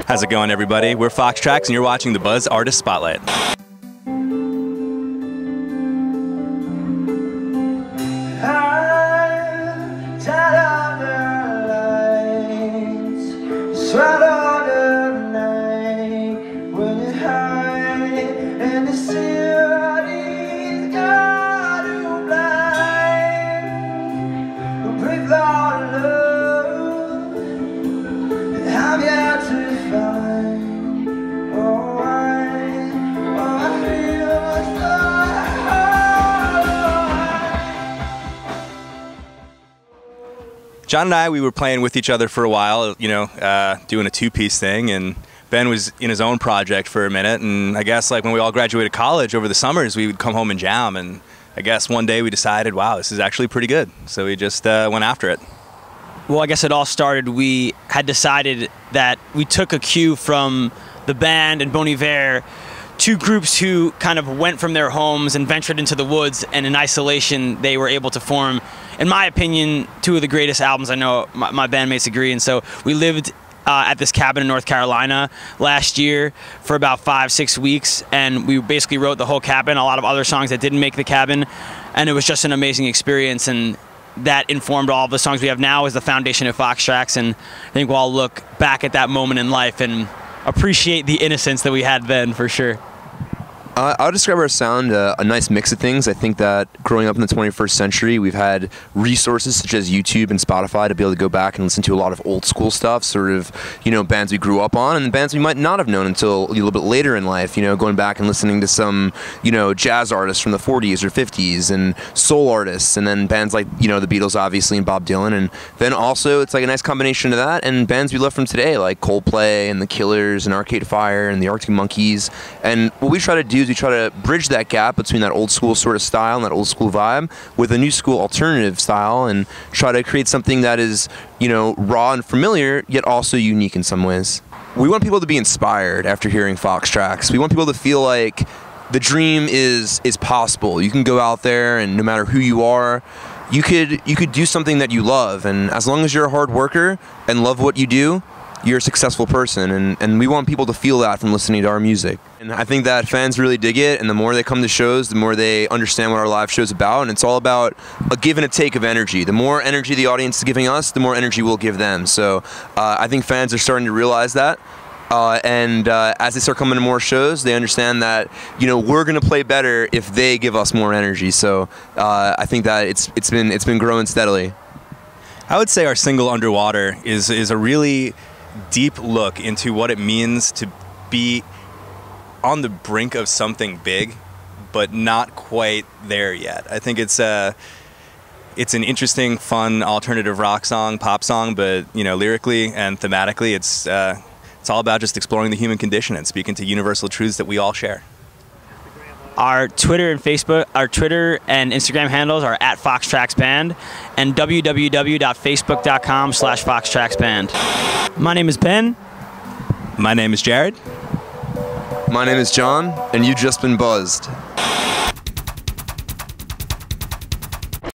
How's it going, everybody? We're Foxtrax, and you're watching the Buzz Artist Spotlight. John and I, we were playing with each other for a while, you know, doing a two-piece thing, and Ben was in his own project for a minute, and I guess like when we all graduated college over the summers, we would come home and jam, and I guess one day we decided, wow, this is actually pretty good, so we just went after it. Well, I guess it all started, we had decided that we took a cue from the band and Bon Iver, two groups who kind of went from their homes and ventured into the woods, and in isolation they were able to form, in my opinion, two of the greatest albums. I know my bandmates agree. And so we lived at this cabin in North Carolina last year for about 5-6 weeks, and we basically wrote the whole cabin, a lot of other songs that didn't make the cabin, and it was just an amazing experience, and that informed all of the songs we have now as the foundation of Foxtrax. And I think we'll all look back at that moment in life and appreciate the innocence that we had then, for sure. I would describe our sound a nice mix of things. I think that growing up in the 21st century, we've had resources such as YouTube and Spotify to be able to go back and listen to a lot of old school stuff, sort of, you know, bands we grew up on and bands we might not have known until a little bit later in life, you know, going back and listening to some, you know, jazz artists from the 40s or 50s and soul artists, and then bands like, you know, the Beatles obviously and Bob Dylan, and then also it's like a nice combination of that and bands we love from today like Coldplay and The Killers and Arcade Fire and the Arctic Monkeys. And what we try to do is we try to bridge that gap between that old school sort of style and that old school vibe with a new school alternative style, and try to create something that is, you know, raw and familiar yet also unique in some ways. We want people to be inspired after hearing Foxtrax. We want people to feel like the dream is possible. You can go out there, and no matter who you are, you could do something that you love, and as long as you're a hard worker and love what you do, you're a successful person, and we want people to feel that from listening to our music. And I think that fans really dig it, and the more they come to shows, the more they understand what our live show's about, and it's all about a give and a take of energy. The more energy the audience is giving us, the more energy we'll give them. So I think fans are starting to realize that, and as they start coming to more shows, they understand that, you know, we're going to play better if they give us more energy. So I think that it's been growing steadily. I would say our single Underwater is a really deep look into what it means to be on the brink of something big, but not quite there yet. I think it's an interesting, fun alternative rock song, pop song, but you know, lyrically and thematically, it's all about just exploring the human condition and speaking to universal truths that we all share. Our Twitter and Instagram handles are at Foxtrax Band and www.facebook.com/FoxtraxBand. My name is Ben. My name is Jared. My name is John, and you've just been buzzed.